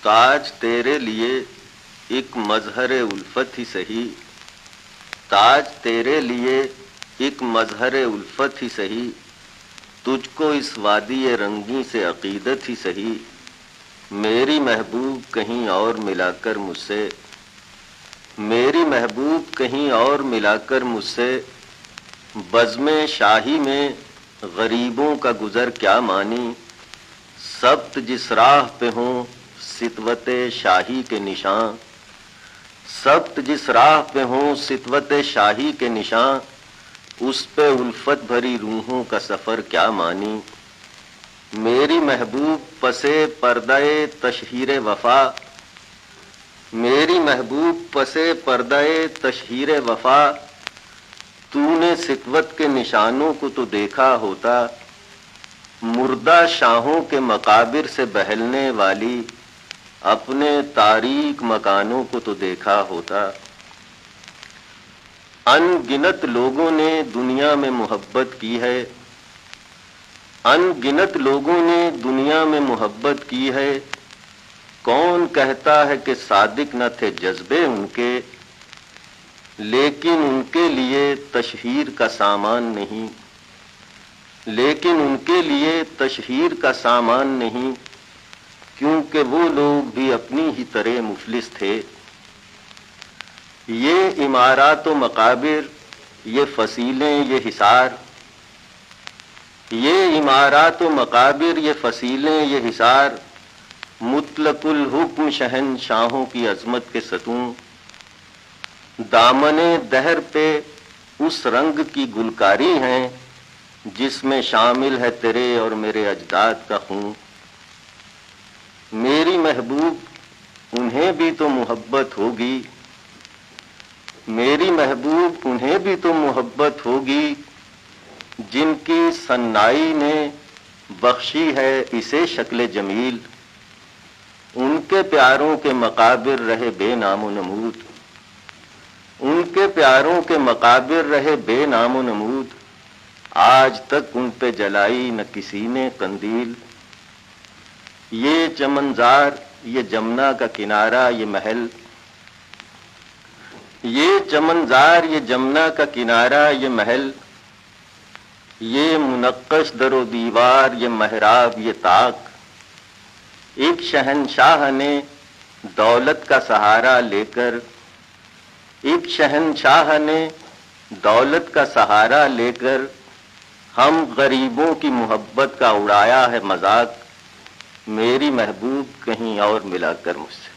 تاج تیرے لیے ایک مظہر الفت ہی سہی، تاج تیرے لیے ایک مظہر الفت ہی سہی، تجھ کو اس وادی رنگی سے عقیدت ہی سہی، میری محبوب کہیں اور ملا کر مجھ سے، میری محبوب کہیں اور ملا کر مجھ سے، بزم شاہی میں غریبوں کا گزر کیا مانی، سبت جس راہ پہ ہوں ستوت شاہی کے نشاں، سبت جس راہ پہ ہوں ستوت شاہی کے نشاں، اس پہ الفت بھری روحوں کا سفر کیا مانی، میری محبوب پسے پردہ تشہیر وفا، میری محبوب پسے پردہ تشہیر وفا، تو نے ستوت کے نشانوں کو تو دیکھا ہوتا، مردہ شاہوں کے مقابر سے بہلنے والی اپنے تاریک مکانوں کو تو دیکھا ہوتا، ان گنت لوگوں نے دنیا میں محبت کی ہے، ان گنت لوگوں نے دنیا میں محبت کی ہے، کون کہتا ہے کہ صادق نہ تھے جذبے ان کے، لیکن ان کے لیے تشہیر کا سامان نہیں، لیکن ان کے لیے تشہیر کا سامان نہیں، کیونکہ وہ لوگ بھی اپنی ہی طرح مفلس تھے، یہ عمارات و مقابر، یہ فصیلیں، یہ حصار، یہ عمارات و مقابر، یہ فصیلیں، یہ حصار، مطلق الحکم شہنشاہوں کی عظمت کے ستون، دامن دہر پہ اس رنگ کی گلکاری ہیں جس میں شامل ہے تیرے اور میرے اجداد کا خون، میری محبوب انہیں بھی تو محبت ہوگی، میری محبوب انہیں بھی تو محبت ہوگی جن کی صنائی نے بخشی ہے اسے شکل جمیل، ان کے پیاروں کے مقابر رہے بے نام و نمود، ان کے پیاروں کے مقابر رہے بے نام و نمود، آج تک ان پہ جلائی نہ کسی نے قندیل، یہ چمنزار، یہ جمنا کا کنارہ، یہ محل، یہ چمنزار، یہ جمنا کا کنارہ، یہ محل، یہ منقش در و دیوار، یہ محراب، یہ طاق، ایک شہنشاہ نے دولت کا سہارا لے کر، ایک شہنشاہ نے دولت کا سہارا لے کر ہم غریبوں کی محبت کا اڑایا ہے مذاق، میری محبوب کہیں اور ملا کر مجھ سے۔